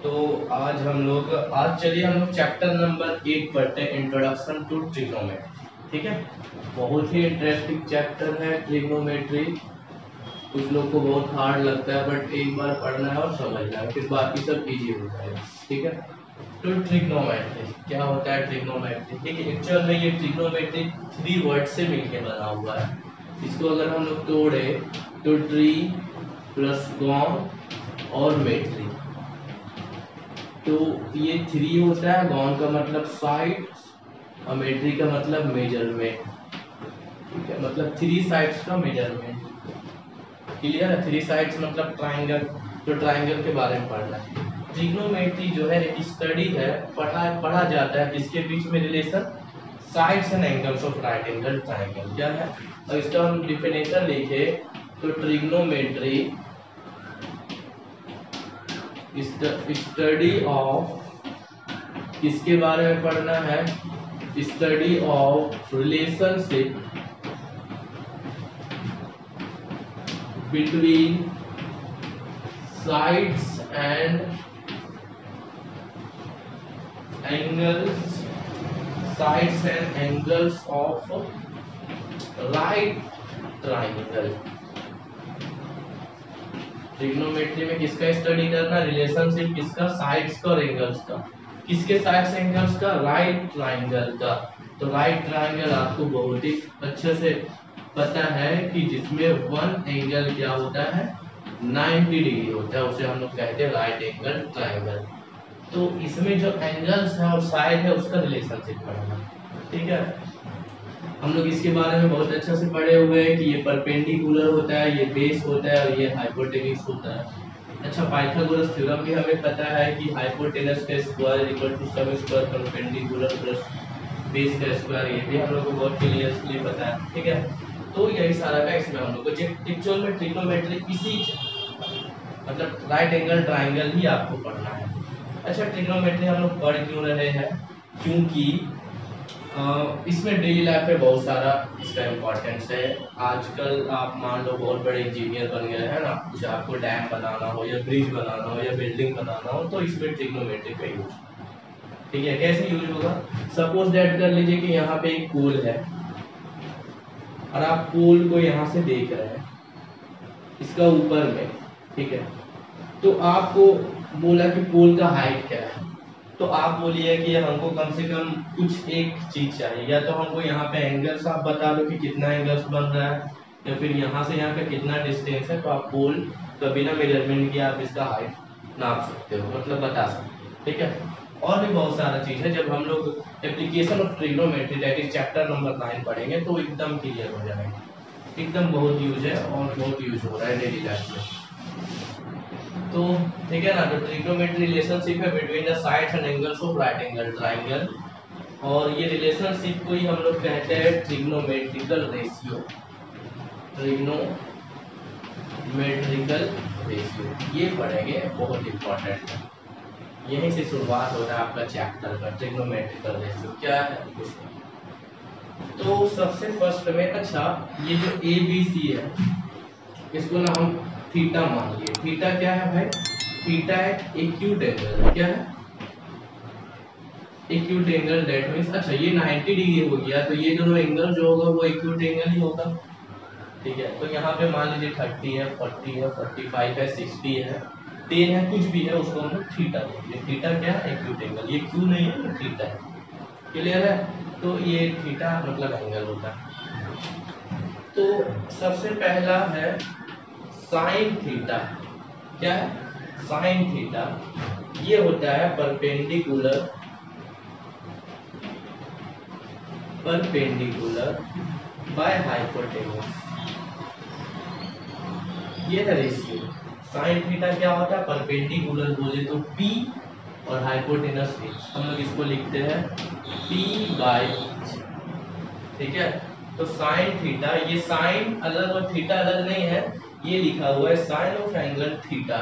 आज चलिए हम लोग चैप्टर नंबर 8 पढ़ते हैं, इंट्रोडक्शन टू ट्रिग्नोमेट्री। ठीक है, बहुत ही इंटरेस्टिंग चैप्टर है ट्रिग्नोमेट्री। कुछ लोग को बहुत हार्ड लगता है, बट एक बार पढ़ना है और समझना है, फिर बाकी सब इजी हो जाएगा। ठीक है, तो ट्रिग्नोमेट्री क्या होता है? ट्रिग्नोमेट्री ठीक है, एक्चुअल में ये ट्रिग्नोमेट्री 3 वर्ड से मिलकर बना हुआ है। इसको अगर हम लोग तोड़े तो ट्री प्लस गॉन और मेट्री, तो ये 3 होता है। गॉन का मतलब साइड और मेट्री का मतलब मेजरमेंट। ठीक है, मतलब 3 साइड्स का मेजरमेंट। क्लियर है? 3 साइड्स मतलब ट्राइंगल, तो ट्राइंगल के बारे में पढ़ना है। ट्रिग्नोमेट्री जो है एक स्टडी है, पढ़ा जाता है जिसके बीच में relation sides and angles of right angle triangle क्या है। और इसका हम डिफिनेशन लिखे तो ट्रिग्नोमेट्री स्टडी ऑफ, किसके बारे में पढ़ना है? Study of relationship between sides and angles of right triangle. Trigonometry में किसका स्टडी करना? रिलेशनशिप किसका? साइड्स का और एंगल्स का। किसके साइड्स एंगल्स का? राइट ट्राइंगल का। तो राइट ट्राइंगल आपको बहुत ही अच्छे से पता है कि जिसमें वन एंगल क्या होता है? 90 डिग्री होता है, उसे हम लोग कहते हैं राइट एंगल ट्राइंगल। तो इसमें जो एंगल्स है और साइड है उसका रिलेशनशिप पढ़ना। ठीक है, हम लोग इसके बारे में बहुत अच्छे से पढ़े हुए हैं कि ये परपेंडिकुलर होता है, ये बेस होता है और ये हाइपोटेनस होता है। अच्छा, पाइथागोरस थ्योरम भी हमें पता है कि हाइपोटेनस का square equal to sum square perpendicular plus base का स्क्वायर, ये भी हम लोग को बहुत क्लियरली पता है। ठीक है, तो यही सारा का इसमें हम लोग को एक्चुअल में ट्रिग्नोमेट्री इसी मतलब राइट एंगल ट्राइंगल ही आपको पढ़ना है। अच्छा, ट्रिग्नोमेट्री हम लोग पढ़ क्यों रहे हैं? क्योंकि इसमें डेली लाइफ में बहुत सारा इसका इम्पोर्टेंस है। आजकल आप मान लो बहुत बड़े इंजीनियर बन गए हैं ना, कुछ आपको डैम बनाना हो या ब्रिज बनाना हो या बिल्डिंग बनाना हो, तो इसमें ट्रिग्नोमेट्री का यूज। ठीक है, कैसे यूज होगा? सपोज दैट कर लीजिए कि यहाँ पे एक पोल है और आप पोल को यहाँ से देख रहे हैं इसका ऊपर में। ठीक है, तो आपको बोला कि पोल का हाइट क्या है, तो आप बोलिए कि हमको कम से कम कुछ एक चीज चाहिए, या तो हमको यहाँ पे एंगल्स आप बता दो कि कितना एंगल्स बन रहा है, या फिर यहाँ से यहाँ का कितना डिस्टेंस है, तो आप पोल का बिना मेजरमेंट किए आप इसका हाइट नाप सकते हो, मतलब बता सकते हो। ठीक है, और भी बहुत सारा चीज है। जब हम लोग application of trigonometry that is chapter number 9 पढ़ेंगे तो एकदम क्लियर हो जाएगा। एकदम बहुत यूज है और बहुत यूज हो रहा है डेली लाइफ में। तो ठीक है ना, तो ट्रिग्नोमेट्री रिलेशनशिप है between the sides and angles of right angle triangle, और ये रिलेशनशिप को ही हम लोग कहते हैं ट्रिग्नोमेट्रिकल रेशियो। ट्रिग्नोमेट्रिकल रेशियो ये पढ़ेंगे, बहुत इंपॉर्टेंट है। यहीं से शुरुआत हो रहा है आपका चैप्टर का। ट्रिग्नोमेट्रिकल रेशियो क्या है? तो सबसे फर्स्ट में, अच्छा ये जो ABC है इसको ना हम थीटा मान लिए। थीटा क्या है भाई? थीटा एक एक्यूट एंगल। क्या है? Acute angle. दैट मींस अच्छा ये 90 डिग्री हो गया, तो ये दोनों एंगल जो होगा वो एक्यूट एंगल ही होगा। ठीक है, तो यहाँ पे मान लीजिए 30 है, 40 है, 45 है, 60 है, 10 है, कुछ भी है, उसको हम थीटा लेंगे। थीटा क्या है? Acute angle. ये क्यू नहीं है, थीटा है। क्लियर है? तो ये थीटा मतलब एंगल होता है। तो सबसे पहला है साइन थीटा। क्या है? साइन थीटा ये होता है परपेंडिकुलर बाय हाइपोटेनस। ये है रेशियो। साइन थीटा क्या होता है? परपेंडिकुलर बोले तो P और हाइपोटेनस H। हम लोग इसको लिखते हैं P/H। ठीक है, तो साइन थीटा, ये साइन अलग और थीटा अलग नहीं है, ये लिखा हुआ है साइन ऑफ एंगल थीटा,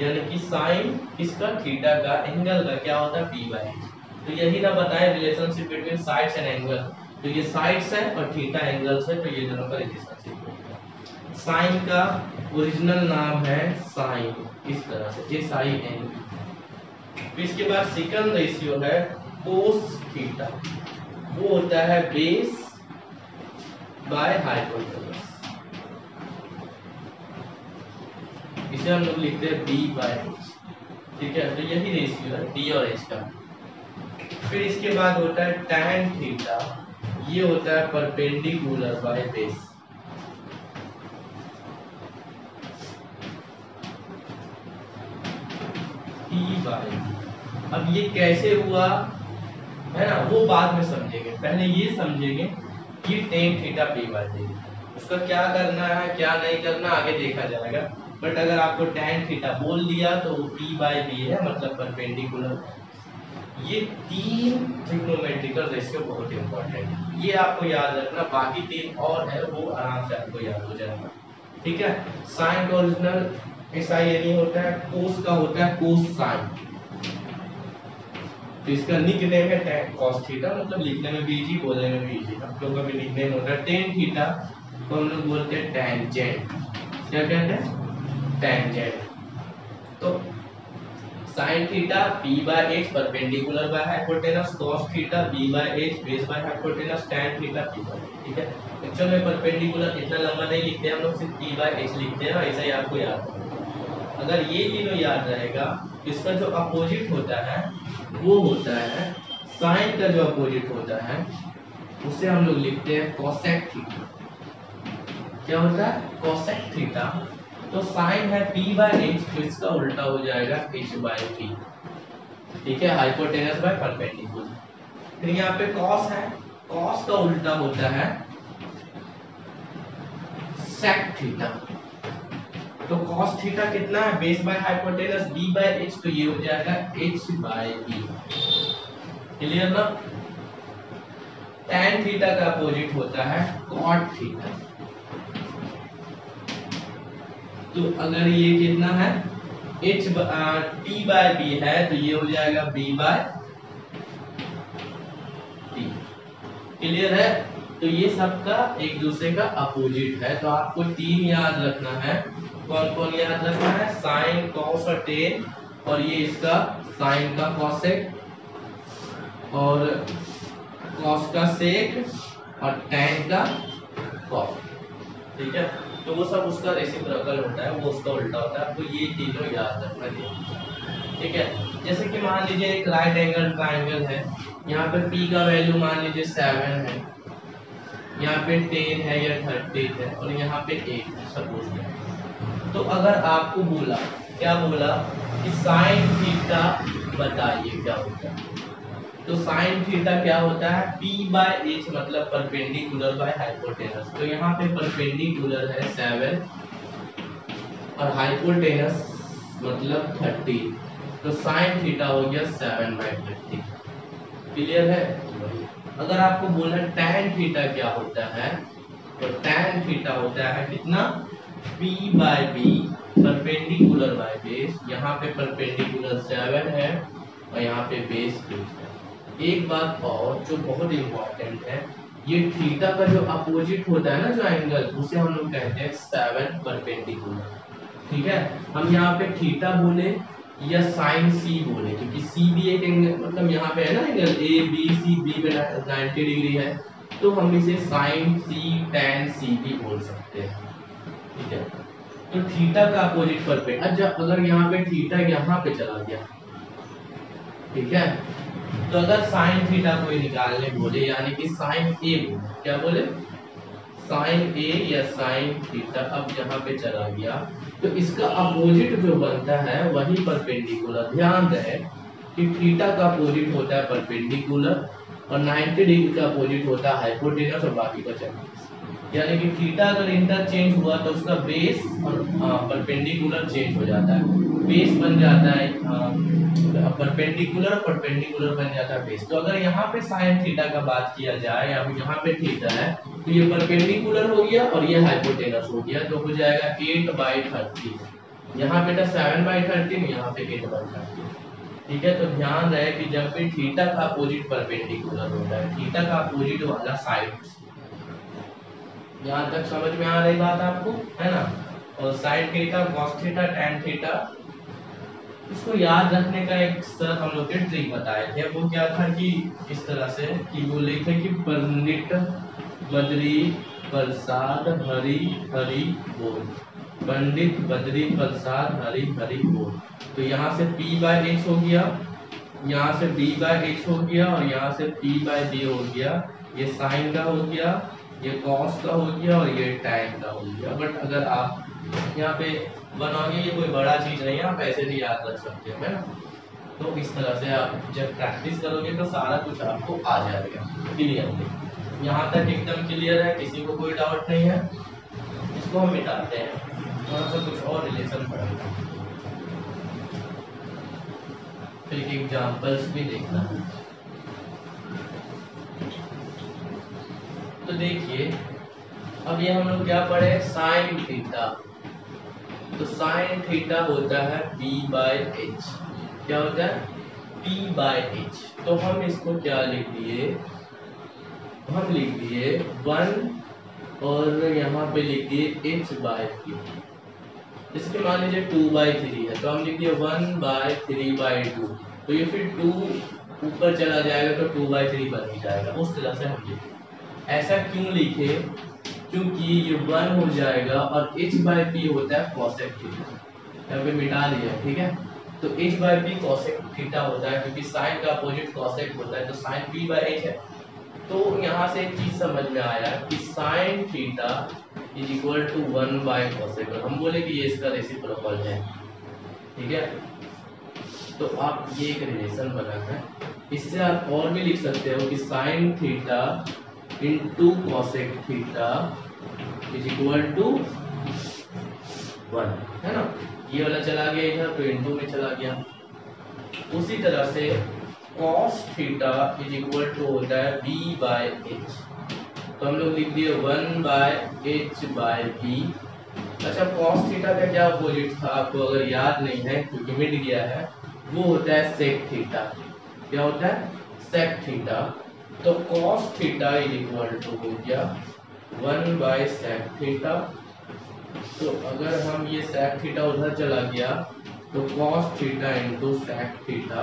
यानी कि साइन इसका थीटा का एंगल का क्या होता है? P/H। तो यही ना बताए relationship between sides and angle, तो ये साइड्स है और थीटा एंगल्स है, तो ये दोनों का रिलेशनशिप होगा। साइन का ओरिजिनल नाम है साइन, इस तरह से SIN। फिर इसके बाद सेकंड रेशियो है कोस थीटा, वो होता है बेस बाय हाइपोटेनस, इसे हम लोग लिखते हैं बी बाय एच। ठीक है, तो यही रेशियो है डी और एच का। फिर इसके बाद होता है tan थीटा, ये होता है perpendicular by base. P by, अब ये कैसे हुआ है ना, वो बाद में समझेंगे, पहले ये समझेंगे कि tan theta P by base, उसका क्या करना है क्या नहीं करना आगे देखा जाएगा। बट अगर आपको tan थीटा बोल दिया तो P बाय बी है, मतलब परपेंडिकुलर। ये तीन ट्रिग्नोमेट्रिकल रेशियो बहुत इंपॉर्टेंट है, ये आपको याद रखना, बाकी तीन और है वो आराम से आपको याद हो जाएगा। ठीक है, साइन का ओरिजिनल ऐसा ये नहीं होता है, कोस का होता है कोस साइन, तो इसका निकनेम है tan cos थीटा, मतलब लिखने में भी इजी बोलने में भी इजी, हम लोग का भी निकनेम होता है tan थीटा को हम लोग बोलते हैं टेंजेंट। क्या कहते हैं? टेंजेंट। तो sin theta p by h perpendicular by hypotenuse, cos theta b by h base by hypotenuse, tan theta p by. ठीक है, एक्चुअल में परपेंडिकुलर इतना लंबा नहीं लिखते हम लोग, सिर्फ p बाय h लिखते हैं, ऐसा ही आपको याद है। अगर ये तीनों याद रहेगा, इसका जो अपोजिट होता है वो होता है sin का जो अपोजिट होता है उसे हम लोग लिखते हैं cosec थीटा। क्या होता है? cosec theta. तो साइन है p बाय h, तो इसका उल्टा हो जाएगा h बाय p। ठीक है, हाइपोटेनस बाय परपेंडिकुलर। फिर यहाँ पे cos है, cos का उल्टा होता है sec थीटा। तो cos थीटा कितना है? Base by hypotenuse b by h, तो ये हो जाएगा h बाय b। क्लियर ना? tan थीटा का अपोजिट होता है cot थीटा। तो अगर ये कितना है h t बाय b है, तो ये हो जाएगा b बाय t। क्लियर है? तो ये सबका एक दूसरे का अपोजिट है, तो आपको तीन याद रखना है। कौन कौन याद रखना है? साइन, कॉस और टेन, और ये इसका साइन का कॉसेक और कॉस का सेक और टैन का कॉस। ठीक है, तो वो सब उसका रेसिप्रोकल होता है, वो उसका उल्टा होता है, आपको ये तीनों याद रखना चाहिए। ठीक है, जैसे कि मान लीजिए एक राइट एंगल ट्राइंगल है, यहाँ पे p का वैल्यू मान लीजिए 7 है, यहाँ पे 10 है या 30 है, और यहाँ पे 8 है सपोज। तो अगर आपको बोला, क्या बोला कि साइन थीटा बताइए क्या होता है, तो साइन थीटा क्या होता है? p बाय h, मतलब परपेंडिकुलर बाय हाइपोटेनस। तो यहाँ पे परपेंडिकुलर है 7 और हाइपोटेनस मतलब 30, तो साइन थीटा हो गया 7 बाय 30। क्लियर है? अगर आपको बोलना tan थीटा क्या होता है, तो tan थीटा होता है कितना? p by b perpendicular by base, यहाँ पे परपेंडिकुलर 7 है और यहाँ पे बेस 2 है। एक बात और जो बहुत इंपॉर्टेंट है, ये थीटा का जो अपोजिट होता है ना जो एंगल, उसे हम लोग कहते हैं 7 परपेंडिकुलर। ठीक है, हम यहाँ पे थीटा बोले या साइन सी बोले, क्योंकि सी भी एक एंगल, मतलब यहाँ पे है ना angle A B C, B पे 90 डिग्री है, तो हम इसे साइन सी टैन सी भी बोल सकते हैं। ठीक है, तो थीटा का अपोजिट परपेंडिकुलर, अगर यहाँ पे थीटा यहाँ पे चला गया, ठीक है, तो अगर साइन थीटा कोई निकालने बोले, यानी कि साइन ए बोले, क्या बोले? साइन ए या साइन थीटा अब यहाँ पे चला गया, तो इसका अपोजिट जो बनता है वही परपेंडिकुलर। ध्यान रहे कि थीटा का अपोजिट होता है परपेंडिकुलर और 90 डिग्री का अपोजिट होता है हाइपोटेनस और बाकी का चेंज। यानी कि थीटा अगर इंटरचेंज हुआ तो उसका बेस और परपेंडिकुलर चेंज हो जाता है, बेस बन जाता है परपेंडिकुलर, परपेंडिकुलर बन जाता है बेस। तो अगर यहाँ पे साइन थीटा का बात किया जाए, या फिर यहाँ पे थीटा है, तो ये परपेंडिकुलर हो गया और ये हाइपोटेनस हो गया, तो हो जाएगा 8 बाई 30। यहाँ पे था 7 बाई 30, यहाँ पे 8 बाई 30। ठीक है, तो ध्यान रहे कि जब भी थीटा का अपोजिट परपेंडिकुलर होता है, थीटा का अपोजिट वाला साइड। यहाँ तक समझ में आ रही बात आपको, है ना? और sign theta, cos theta, tan theta इसको याद रखने का एक सर हम लोग के ट्रिक बताए थे। वो क्या था कि इस तरह से कि वो लिखे कि पंडित बद्री प्रसाद हरि हरि बोल, पंडित बद्री प्रसाद हरि हरि बोल। तो यहाँ से P बाय H हो गया, यहाँ से B बाय H हो गया और यहाँ से P बाय B हो गया। ये साइन का हो गया, ये कॉस का हो गया और ये टैन का हो गया। बट अगर आप यहाँ पे बनाओगे, ये कोई बड़ा चीज नहीं है, आप ऐसे भी याद रख सकते हो, है ना। तो इस तरह से आप जब प्रैक्टिस करोगे तो सारा कुछ आपको आ जाएगा क्लियरली। यहाँ तक एकदम क्लियर है, किसी को कोई डाउट नहीं है। इसको हम मिटाते हैं, थोड़ा सा कुछ और रिलेशन पड़ेगा, फिर एग्जाम्पल्स भी देखना है। तो देखिए अब ये हम लोग क्या पढ़े, साइन थीटा। तो साइन थीटा होता है P बाय H। क्या होता है? P by H। तो हम इसको क्या लिख दिए, हम लिख दिए 1 और यहाँ पे लिख दिए H बाय 3। इसके मान लीजिए 2 बाय 3 है तो हम लिख दिए 1 बाय 3 बाय 2। तो ये फिर 2 ऊपर चला जाएगा तो 2 बाय 3 बन ही जाएगा। उस तरह से हम लिखे। ऐसा क्यों लिखे? क्योंकि ये 1 हो जाएगा और H बाय P होता है कॉसेक थीटा। यहाँ पे मिटा दिया, ठीक है। तो H by P cosec theta होता है, क्योंकि साइन का अपोजिट कॉसेक होता है, तो साइन P बाय H है। तो यहाँ से एक चीज समझ में आया कि sine theta is equal to 1 by cosec. हम बोले कि ये इसका रेसिप्रोकल है, ठीक है। तो आप ये एक रिलेशन बना है। इससे आप और भी लिख सकते हो कि sine theta into cosec theta is equal to 1, है ना। ये वाला चला गया इधर तो इंटू में चला गया। उसी तरह से cos theta is equal to होता है B बाय H। तो हम लोग लिख दिए 1 बाय H बाय B। अच्छा, cos थीटा का क्या अपोजिट था आपको अगर याद नहीं है क्योंकि मिट गया है, वो होता है sec थीटा। क्या होता है? sec theta. तो cos theta is equal to हो गया 1 बाय sec थीटा। तो अगर हम ये sec थीटा उधर चला गया तो cos theta into sec theta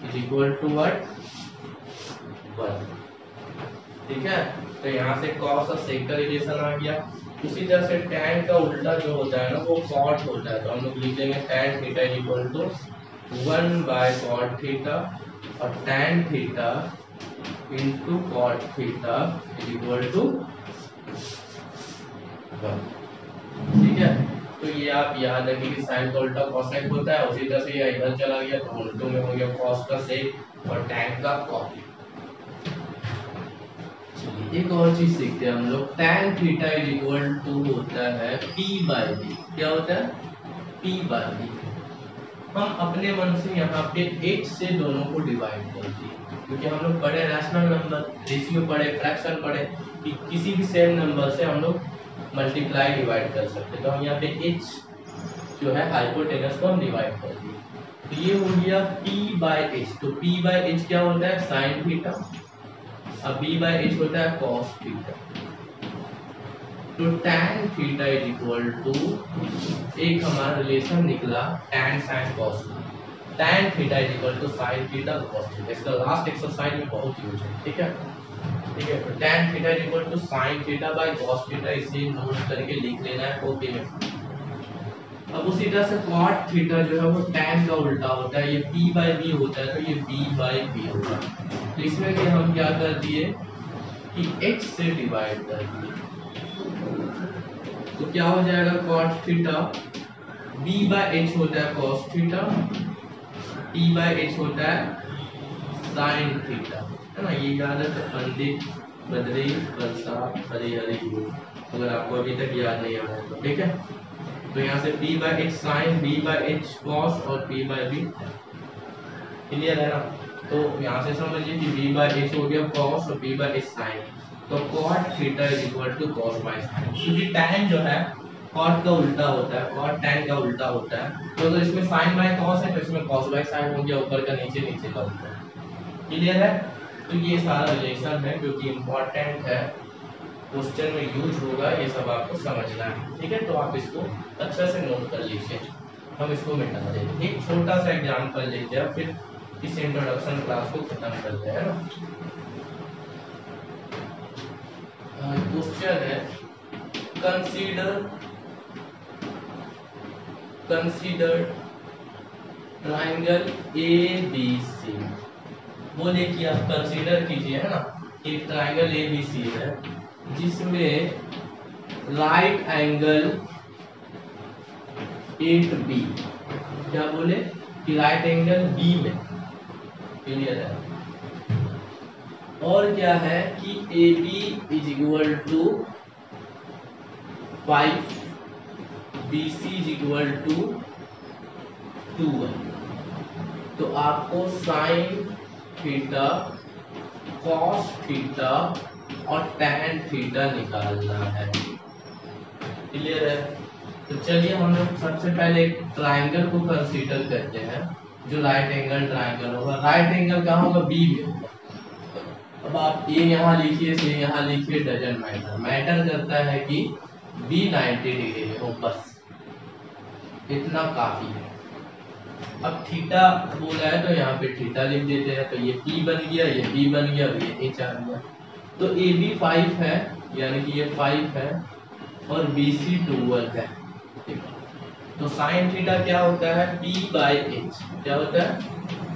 is equal to what? 1, ठीक है। तो यहाँ से cos और sec का रिलेशन आ गया। उसी तरह से tan का उल्टा जो होता है ना वो cot होता है, तो हम लोग लिख देंगे tan theta is equal to 1 by cot theta और tan theta into cot theta is equal to 1, ठीक है। तो ये आप याद रखिए कि साइन का उल्टा cosec होता है। उसी तरह से ये इधर चला गया तो उल्टो में हो गया cos का sec और tan का cot। एक और चीज सीखते हैं हम लोग, tan theta is equal to होता है P बाय B। क्या होता है? P by B। हम अपने मन से यहाँ पे H से दोनों को डिवाइड कर दिए, क्योंकि हम लोग पढ़े रैशनल नंबर, रेशियो पढ़े, फ्रैक्शन पढ़े कि किसी भी सेम नंबर से हम लोग मल्टीप्लाई डिवाइड कर सकते हैं। तो हम यहाँ पे H जो है हाइपोटेनस को हम डिवाइड कर दिए। तो ये हो गया P बाय H। तो P बाय H क्या होता है? Sine theta. अब B बाय H होता है cos थीटा। तो tan theta is equal to, एक हमारा रिलेशन निकला tan sin cos। tan theta is equal to sin theta cos theta. इसका लास्ट एक्सरसाइज में बहुत यूज है, ठीक है। ठीक है, तो tan theta is equal to sin theta by cos theta, इसे नोट करके लिख लेना है कॉपी में। अब उसी तरह से cot थीटा जो है वो tan का उल्टा होता है, ये P बाय B होता है तो ये B बाय B होगा। तो इसमें भी हम क्या कर दिए कि H से डिवाइड कर दिए। तो क्या हो जाएगा? cot theta B by H होता है cos theta, P by H होता है sin थीटा, है ना। ये याद है तो पंडित बद्री प्रसाद हरि हरि बोल, अगर आपको अभी तक याद नहीं आया तो, ठीक है। तो यहाँ से P by H sin, B by H cos और P बाय B, क्लियर है ना। तो यहाँ से समझिए कि B बाय H हो गया cos और P बाय H sin। तो cot theta is equal to cos by sin, क्योंकि tan जो है cot का उल्टा होता है, cot tan का उल्टा होता है। तो अगर इसमें sin बाय cos है तो इसमें cos बाय sin हो गया, ऊपर का नीचे, नीचे का ऊपर, क्लियर है। तो ये सारा रिलेशन है जो कि इम्पोर्टेंट है, क्वेश्चन में यूज होगा, ये सब आपको समझना है, ठीक है। तो आप इसको अच्छे से नोट कर लीजिए। हम इसको मिटा देंगे। एक छोटा सा एग्जाम्पल लेते हैं फिर इस इंट्रोडक्शन क्लास को खत्म करते हैं ना। क्वेश्चन है कंसीडर ट्राइंगल ABC। बोले कि आप कंसीडर कीजिए है ना, एक ट्राइंगल ABC है जिसमें राइट एंगल 8B। क्या बोले कि राइट एंगल B में, क्लियर है। और क्या है कि AB is equal to 5, BC is equal to 2 तो आपको साइन थीटा, कॉस थीटा और टैन थीटा निकालना है, क्लियर है। तो चलिए हम लोग सबसे पहले एक ट्राइंगल को कंसीडर करते हैं जो राइट एंगल ट्राइंगल होगा। राइट एंगल कहाँ होगा? बी में होगा। अब आप ए यहाँ लिखिए, से यहाँ लिखिए, डजंट मैटर, मैटर करता है कि बी 90 डिग्री में हो, बस इतना काफी है। अब थीटा बोला है तो यहाँ पे थीटा लिख देते हैं, तो ये P बन गया, ये B बन गया, ये H आ गया। तो AB 5 है, यानी कि ये 5 है और BC 12 है। तो साइन थीटा क्या होता है? P/H। क्या होता है?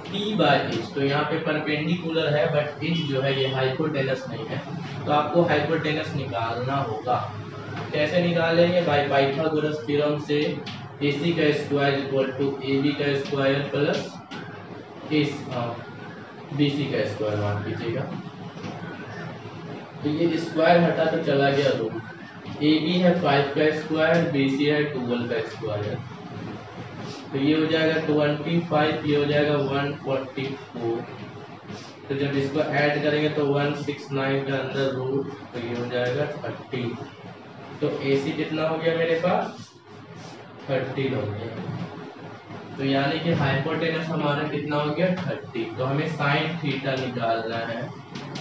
P/H। तो यहाँ पे परपेंडिकुलर है बट H जो है ये हाइपोटेनस नहीं है, तो आपको हाइपोटेनस निकालना होगा। कैसे निकालेंगे? बाय पाइथागोरस थ्योरम से AC का स्क्वायर इक्वल टू AB का स्क्वायर प्लस BC का स्क्वायर मान लीजिएगा। तो ये स्क्वायर हटा तो चला गया रूट। AB है 5 का स्क्वायर, BC है 12 का स्क्वायर, तो ये हो जाएगा 25, ये हो जाएगा 144। तो जब इसको ऐड करेंगे तो 169 का अंदर रूट, तो ये हो जाएगा 30। तो AC कितना हो गया मेरे पास? 30 हो गया। तो यानी कि हाइपोटेनस हमारा कितना हो गया? 30। तो हमें साइन थीटा निकालना है,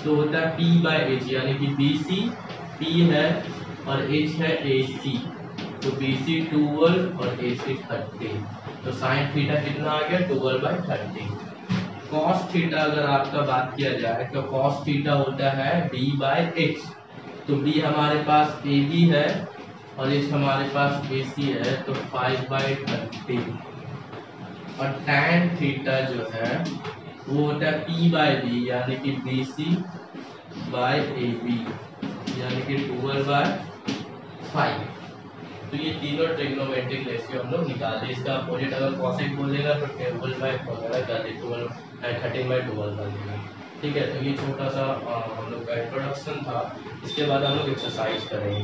तो होता है P/H, यानी कि BC P है और H है AC, तो BC 12 और AC 30। तो साइन थीटा कितना आ गया? 12/30। कॉस थीटा अगर आपका बात किया जाए तो कॉस थीटा होता है B/H। तो B हमारे पास AB है और H हमारे पास AC है, तो 5/30। और tan थीटा जो है वो होता है P/B, यानी कि BC/AB, यानी कि 12/5। तो ये तीनों ट्रिग्नोमेट्रिक रेशियो हम लोग निकाले। इसका अपोजिट अगर कॉसेक बोलेगा तो 12/5 वगैरह कर दे, 13/12 कर देगा, ठीक है। तो ये छोटा सा हम लोग का इंट्रोडक्शन था। इसके बाद हम लोग एक्सरसाइज करेंगे।